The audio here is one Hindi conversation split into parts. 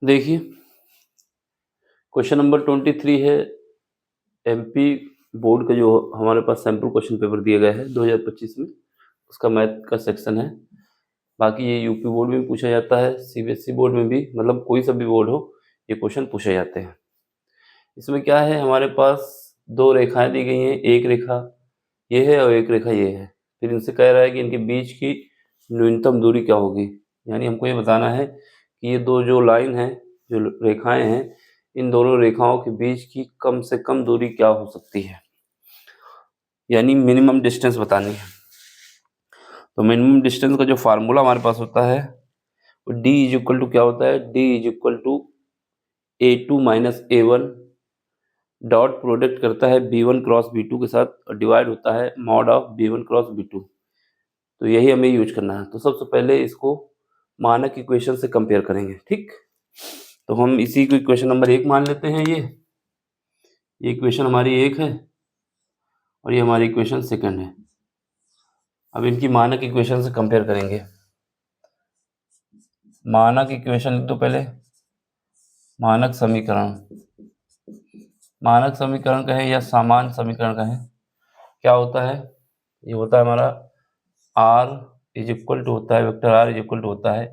देखिए, क्वेश्चन नंबर 23 है एमपी बोर्ड का, जो हमारे पास सैम्पल क्वेश्चन पेपर दिया गया है 2025 में, उसका मैथ का सेक्शन है। बाकी ये यूपी बोर्ड में भी पूछा जाता है, सीबीएसई बोर्ड में भी, मतलब कोई सा भी बोर्ड हो, ये क्वेश्चन पूछे जाते हैं। इसमें क्या है, हमारे पास दो रेखाएं दी गई हैं, एक रेखा ये है और एक रेखा ये है। फिर इनसे कह रहा है कि इनके बीच की न्यूनतम दूरी क्या होगी, यानी हमको ये बताना है कि ये दो जो लाइन है, जो रेखाएं हैं, इन दोनों रेखाओं के बीच की कम से कम दूरी क्या हो सकती है, यानी मिनिमम डिस्टेंस बतानी है। तो मिनिमम डिस्टेंस का जो फार्मूला हमारे पास होता है वो d इज इक्वल टू क्या होता है, d is equal to a2 minus a1 dot product करता है b1 क्रॉस b2 के साथ और डिवाइड होता है mod of b1 cross b2। तो यही हमें यूज करना है। तो सबसे पहले इसको मानक इक्वेशन से कंपेयर करेंगे, ठीक। तो हम इसी को इक्वेशन नंबर 1 मान लेते हैं। ये इक्वेशन हमारी 1 है और ये हमारी इक्वेशन सेकंड है। अब इनकी मानक इक्वेशन से कंपेयर करेंगे। मानक इक्वेशन लिख दो पहले, मानक समीकरण। मानक समीकरण कहें या सामान्य समीकरण कहें, क्या होता है, ये होता है हमारा r इज इक्वल टू होता है, vector r is equal to होता है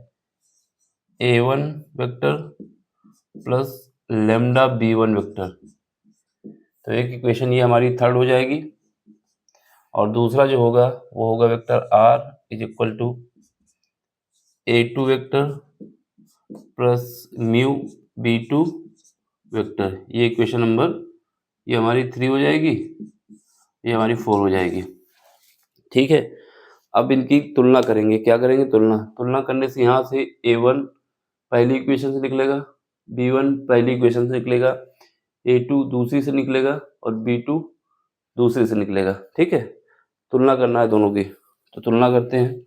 a1 vector plus lambda b1 vector. तो एक इक्वेशन ये हमारी थर्ड हो जाएगी और दूसरा जो होगा वो होगा vector r is equal to a2 vector plus mu b2 vector. ये इक्वेशन नंबर, ये हमारी 3 हो जाएगी, ये हमारी 4 हो जाएगी, ठीक है। अब इनकी तुलना करेंगे। क्या करेंगे, तुलना करने से यहाँ से a1 पहली इक्वेशन से निकलेगा, b1 पहली इक्वेशन से निकलेगा, a2 दूसरी से निकलेगा और b2 दूसरी से निकलेगा, ठीक है। तुलना करना है दोनों की, तो तुलना करते हैं।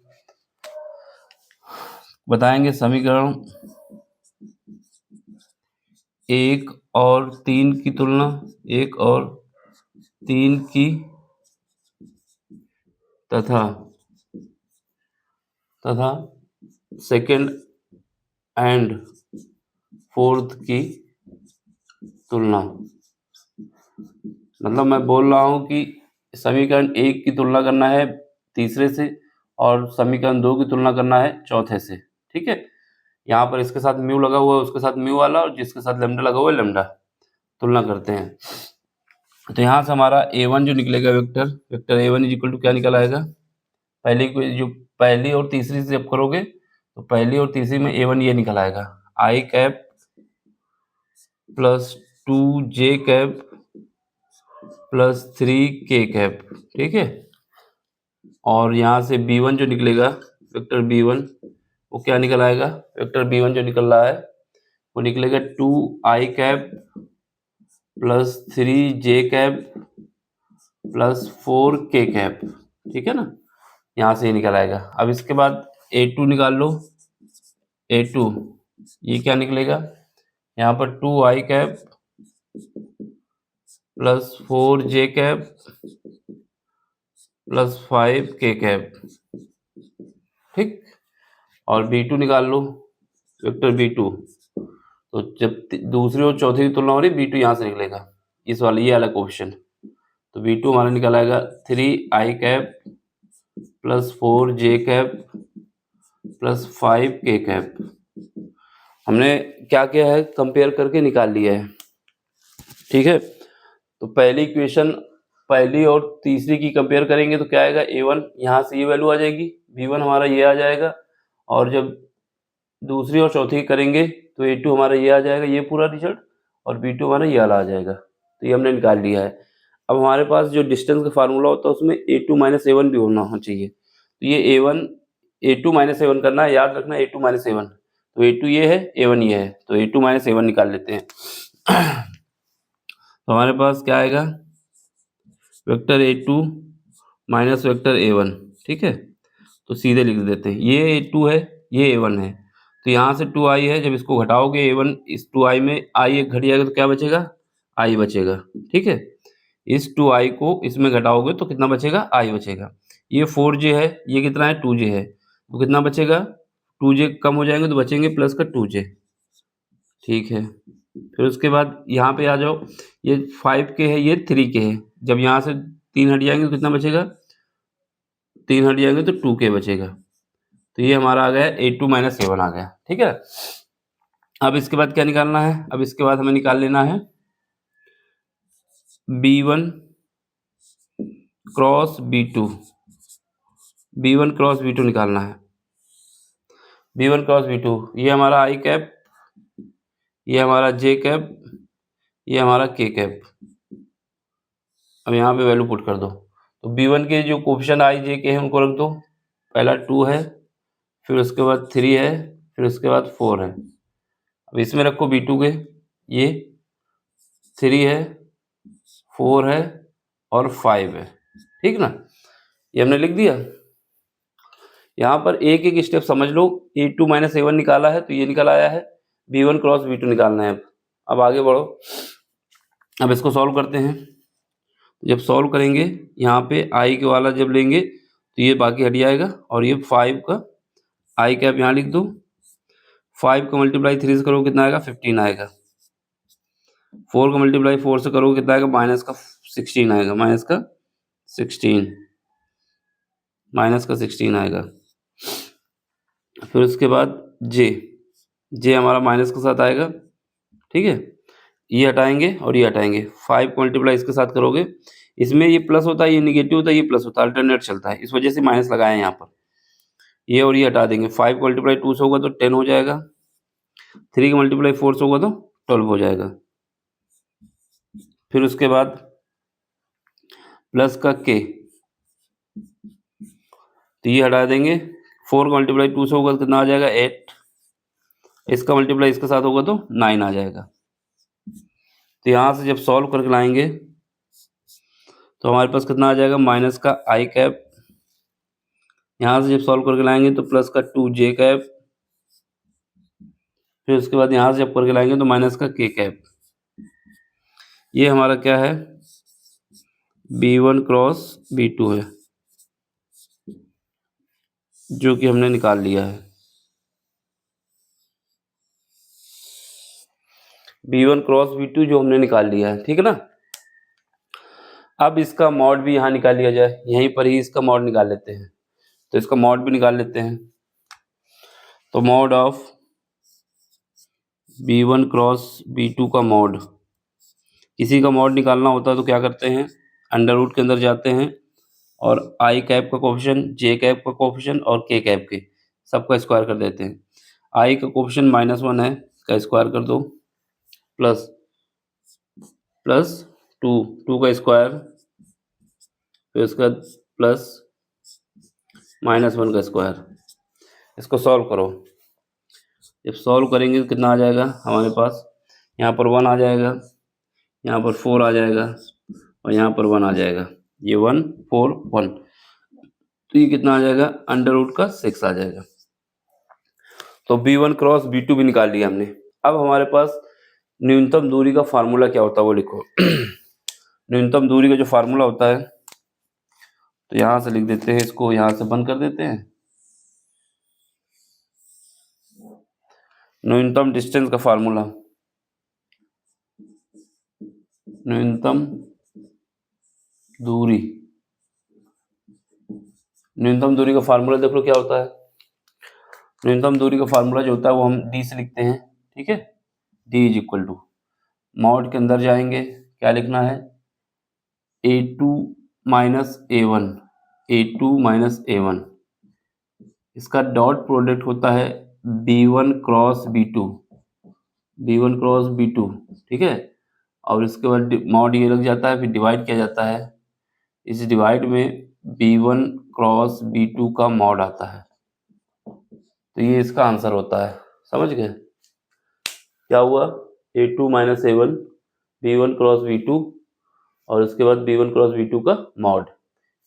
बताएंगे समीकरण 1 और 3 की तुलना, 1 और 3 की तथा सेकंड एंड फोर्थ की तुलना। मतलब मैं बोल रहा हूं कि समीकरण 1 की तुलना करना है तीसरे से और समीकरण 2 की तुलना करना है चौथे से, ठीक है। यहाँ पर इसके साथ म्यू लगा हुआ है, उसके साथ म्यू वाला, और जिसके साथ लेमडा लगा हुआ है लेमडा। तुलना करते हैं। तो यहाँ से हमारा a1 जो निकलेगा vector a1 is equal to क्या निकल आएगा, पहली और तीसरी से जब करोगे तो पहली और तीसरी में a1 ये निकल आएगा, i cap plus 2j cap plus 3k cap, ठीक है। और यहाँ से b1 जो निकलेगा, वेक्टर b1 वो क्या निकल आएगा, वेक्टर b1 जो निकल रहा है वो निकलेगा 2i cap plus 3j cap plus 4k cap, ठीक है ना। यहाँ से ये निकल आएगा। अब इसके बाद a2 निकाल लो, a2 ये क्या निकलेगा, यहाँ पर 2i cap plus 4j cap plus 5k cap, ठीक। और b2 निकाल लो, वेक्टर b2, तो जब दूसरी और चौथी की तुलना हो रही b2 यहाँ से निकलेगा, इस वाले ये वाला क्वेश्चन। तो b2 हमारा निकल आएगा 3i cap plus 4j cap plus 5k cap. हमने क्या किया है, कंपेयर करके निकाल लिया है, ठीक है। तो पहली इक्वेशन पहली और तीसरी की कंपेयर करेंगे तो क्या आएगा, a1 यहाँ से ये वैल्यू आ जाएगी, b1 हमारा ये आ जाएगा, और जब दूसरी और चौथी की करेंगे तो a2 हमारा ये आ जाएगा, ये पूरा रिजल्ट, और b2 हमारा ये वाला आ जाएगा। तो ये हमने निकाल लिया है। अब हमारे पास जो डिस्टेंस का फार्मूला होता है उसमें a2 माइनस a1 भी होना चाहिए। तो ये a2 माइनस a1 करना है, याद रखना a2 माइनस a1। तो a2 ये है, a1 ये है, तो a2 माइनस a1 निकाल लेते हैं। तो हमारे पास क्या आएगा, vector a2 minus vector a1, ठीक है। तो सीधे लिख देते हैं, ये a2 है, ये a1 है, तो यहाँ से 2i है, जब इसको घटाओगे a1 इस 2i में i एक घट जाएगा तो क्या बचेगा, i बचेगा, ठीक है। इस 2i को इसमें घटाओगे तो कितना बचेगा, i बचेगा। ये 4j है, ये कितना है 2j है, तो कितना बचेगा, 2j कम हो जाएंगे तो बचेंगे प्लस का 2j, ठीक है। फिर उसके बाद यहाँ पे आ जाओ, ये 5 के है, ये 3 के है। जब यहाँ से 3 हट जाएंगे तो कितना बचेगा? 3 हट जाएंगे तो 2 के बचेगा। तो ये हमारा आ गया A2 माइनस A1 आ गया। ठीक है। अब इसके बाद क्या निकालना है? अब इसके बाद हमें निकाल लेना है B1 cross B2। B1 cross B2 निकालना है। B1 क्रॉस B2, ये हमारा I कैप, ये हमारा J कैप, ये हमारा K कैप। अब यहाँ पे वैल्यू पुट कर दो। तो B1 के जो कोफिशिएंट I J K है उनको रख दो। पहला 2 है, फिर उसके बाद 3 है, फिर उसके बाद 4 है। अब इसमें रखो B2 के, ये 3 है, 4 है और 5 है। ठीक ना, ये हमने लिख दिया। यहाँ पर एक एक स्टेप समझ लो। A2 माइनस A1 निकाला है तो ये निकल आया है। B1 क्रॉस B2 निकालना है। अब आगे बढ़ो, अब इसको सॉल्व करते हैं। जब सॉल्व करेंगे, यहाँ पे I के वाला जब लेंगे तो ये बाकी हट जाएगा और ये 5 का I कैप यहाँ लिख दो। 5 का मल्टीप्लाई 3 से करोगे कितना आएगा? 15 आएगा। 4 का मल्टीप्लाई 4 से करोगे कितना आएगा? माइनस का 16 आएगा। माइनस का 16 आएगा। फिर उसके बाद जे हमारा माइनस के साथ आएगा। ठीक है, ये हटाएंगे और ये हटाएंगे। 5 को मल्टीप्लाई इसके साथ करोगे, इसमें ये प्लस होता है, ये निगेटिव होता है, ये प्लस होता है, अल्टरनेट चलता है, इस वजह से माइनस लगाए हैं यहाँ पर। ये और ये हटा देंगे। 5 को मल्टीप्लाई 2 से होगा तो 10 हो जाएगा। 3 का मल्टीप्लाई 4 से होगा तो 12 हो जाएगा। फिर उसके बाद प्लस का के, तो ये हटा देंगे। 4 का मल्टीप्लाई 2 से होगा तो कितना आ जाएगा? 8। इसका मल्टीप्लाई इसके साथ होगा तो 9 आ जाएगा। तो यहाँ से जब सॉल्व करके लाएंगे तो हमारे पास कितना आ जाएगा? माइनस का I कैप। यहाँ से जब सॉल्व करके लाएंगे तो प्लस का 2J कैप। फिर उसके बाद यहाँ से जब करके लाएंगे तो माइनस का K कैप। ये हमारा क्या है? B1 क्रॉस B2 है, जो कि हमने निकाल लिया है। B1 क्रॉस B2 जो हमने निकाल लिया है। ठीक है ना। अब इसका मॉड भी यहाँ निकाल लिया जाए, यहीं पर ही इसका मॉड निकाल लेते हैं। तो इसका मॉड भी निकाल लेते हैं। तो mod of B1 cross B2 का मॉड, किसी का मॉड निकालना होता है तो क्या करते हैं? अंडर रूट के अंदर जाते हैं और I कैप का कोफिशिएंट, J कैप का कोफिशिएंट और K कैप के सबका स्क्वायर कर देते हैं। I का कोफिशिएंट -1 है, का स्क्वायर कर दो, प्लस 2 का स्क्वायर, फिर उसका प्लस -1 का स्क्वायर। इसको सॉल्व करो। जब सॉल्व करेंगे तो कितना आ जाएगा हमारे पास? यहाँ पर 1 आ जाएगा, यहाँ पर 4 आ जाएगा और यहाँ पर 1 आ जाएगा। ये 1 4 1, तो ये कितना आ जाएगा? अंडर रूट का 6 आ जाएगा। तो B1 क्रॉस B2 भी निकाल लिया हमने। अब हमारे पास न्यूनतम दूरी का फार्मूला क्या होता है वो लिखो। न्यूनतम दूरी का जो फार्मूला होता है, तो यहाँ से लिख देते हैं, इसको यहाँ से बंद कर देते हैं। न्यूनतम डिस्टेंस का फार्मूला, न्यूनतम दूरी, न्यूनतम दूरी का फार्मूला देख लो क्या होता है। न्यूनतम दूरी का फार्मूला जो होता है वो हम D से लिखते हैं। ठीक है, D is equal to, mod के अंदर जाएंगे, क्या लिखना है? A2 minus A1, A2 minus A1, इसका डॉट प्रोडक्ट होता है B1 cross B2, B1 cross B2। ठीक है, और इसके बाद मॉड ये लग जाता है, फिर डिवाइड किया जाता है। इस डिवाइड में B1 क्रॉस B2 का मॉड आता है। तो ये इसका आंसर होता है। समझ गए क्या हुआ? A2 minus A1, B1 cross B2 और उसके बाद B1 क्रॉस B2 का मॉड,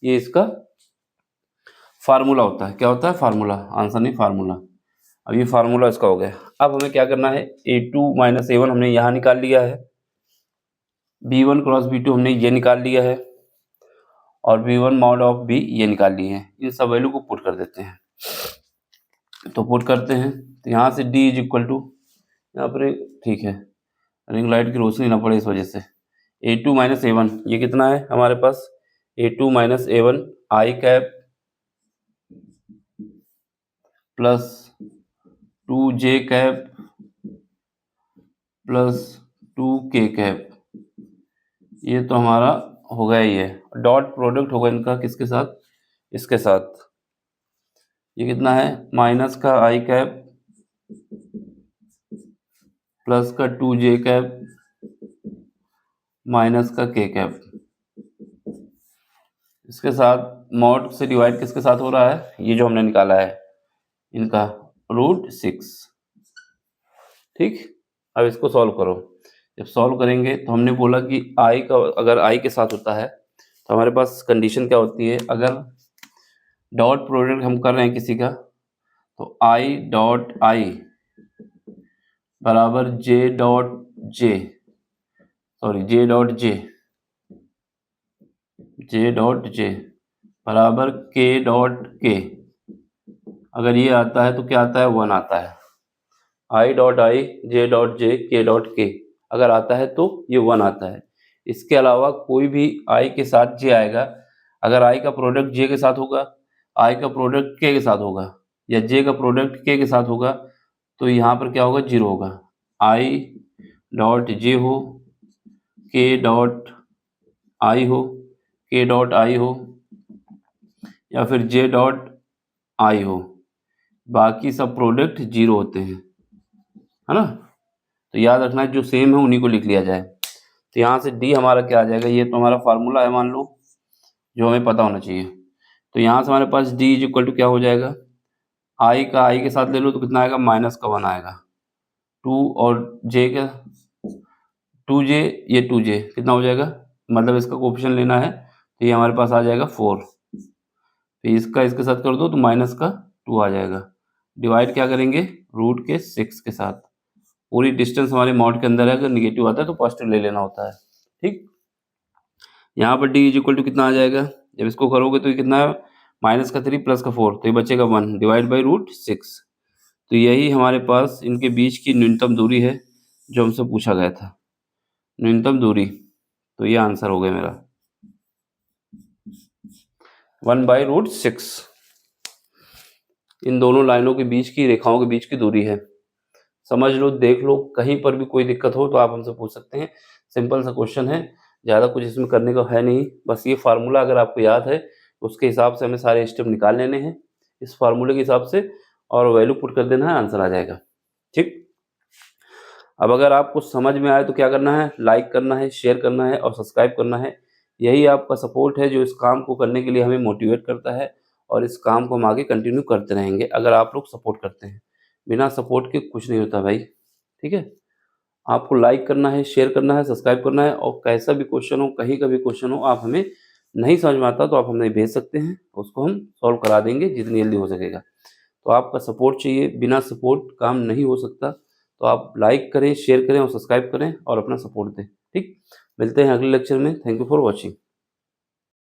ये इसका फार्मूला होता है। क्या होता है? फार्मूला, आंसर नहीं, फार्मूला। अब ये फार्मूला इसका हो गया। अब हमें क्या करना है? A2 माइनस A1 हमने यहाँ निकाल लिया है, B1 क्रॉस B2 हमने ये निकाल लिया है और B1 मॉड ऑफ B ये निकाल लिए हैं। इन सब वैल्यू को पुट कर देते हैं। तो पुट करते हैं तो यहाँ से D इज इक्वल टू, यहाँ पर ठीक है, रिंग लाइट की रोशनी ना पड़े इस वजह से। A2 माइनस A1 ये कितना है हमारे पास, A2 minus A1 I cap plus 2J cap plus 2K cap, ये तो हमारा हो गया ही है। डॉट प्रोडक्ट होगा इनका किसके साथ, इसके साथ। ये कितना है, माइनस का आई कैप प्लस का 2J कैप माइनस का K कैप, इसके साथ मॉड से डिवाइड किसके साथ हो रहा है, ये जो हमने निकाला है इनका √6। ठीक, अब इसको सॉल्व करो। जब सॉल्व करेंगे तो हमने बोला कि आई का अगर आई के साथ होता है तो हमारे पास कंडीशन क्या होती है, अगर डॉट प्रोडक्ट हम कर रहे हैं किसी का तो आई डॉट आई बराबर जे डॉट जे बराबर के डॉट के। अगर ये आता है तो क्या आता है, 1 आता है। I dot I J dot J के डॉट के अगर आता है तो ये 1 आता है। इसके अलावा कोई भी आई के साथ जे आएगा, अगर आई का प्रोडक्ट जे के साथ होगा, आई का प्रोडक्ट के साथ होगा या जे का प्रोडक्ट के साथ होगा तो यहाँ पर क्या होगा, 0 होगा। आई डॉट जे हो, के डॉट आई हो, के डॉट आई हो या फिर जे डॉट आई हो, बाकी सब प्रोडक्ट 0 होते हैं, है ना। तो याद रखना है जो सेम है उन्हीं को लिख लिया जाए। तो यहाँ से डी हमारा क्या आ जाएगा, ये तो हमारा फार्मूला है मान लो जो हमें पता होना चाहिए। तो यहाँ से हमारे पास डी इज इक्वल टू क्या हो जाएगा, आई का आई के साथ ले लो तो कितना आएगा, माइनस का 1 आएगा। 2 और जे का 2J, ये 2J कितना हो जाएगा, मतलब इसका कोफिशिएंट लेना है तो ये हमारे पास आ जाएगा 4। तो इसका इसके साथ कर दो तो माइनस का 2 आ जाएगा। डिवाइड क्या करेंगे, √6 के साथ। पूरी डिस्टेंस हमारे मॉड के अंदर है, अगर निगेटिव आता है तो पॉजिटिव ले लेना होता है। ठीक, यहाँ पर डी इज इक्वल टू कितना आ जाएगा, जब इसको करोगे तो ये कितना है, माइनस का 3 प्लस का 4 तो ये बचेगा 1 डिवाइड बाई √6। तो यही हमारे पास इनके बीच की न्यूनतम दूरी है जो हमसे पूछा गया था, न्यूनतम दूरी। तो ये आंसर हो गया मेरा 1/√6। इन दोनों लाइनों के बीच की रेखाओं के बीच की दूरी है। समझ लो, देख लो, कहीं पर भी कोई दिक्कत हो तो आप हमसे पूछ सकते हैं। सिंपल सा क्वेश्चन है, ज़्यादा कुछ इसमें करने का है नहीं। बस ये फार्मूला अगर आपको याद है उसके हिसाब से हमें सारे स्टेप निकाल लेने हैं इस फार्मूले के हिसाब से, और वैल्यू पुट कर देना है, आंसर आ जाएगा। ठीक, अब अगर आपको समझ में आए तो क्या करना है, लाइक करना है, शेयर करना है और सब्सक्राइब करना है। यही आपका सपोर्ट है जो इस काम को करने के लिए हमें मोटिवेट करता है, और इस काम को हम आगे कंटिन्यू करते रहेंगे अगर आप लोग सपोर्ट करते हैं। बिना सपोर्ट के कुछ नहीं होता भाई। ठीक है, आपको लाइक करना है, शेयर करना है, सब्सक्राइब करना है, और कैसा भी क्वेश्चन हो, कहीं का भी क्वेश्चन हो, आप हमें नहीं समझ में आता तो आप हमें भेज सकते हैं, उसको हम सॉल्व करा देंगे जितनी जल्दी हो सकेगा। तो आपका सपोर्ट चाहिए, बिना सपोर्ट काम नहीं हो सकता। तो आप लाइक करें, शेयर करें और सब्सक्राइब करें और अपना सपोर्ट दें। ठीक, मिलते हैं अगले लेक्चर में। Thank you for watching.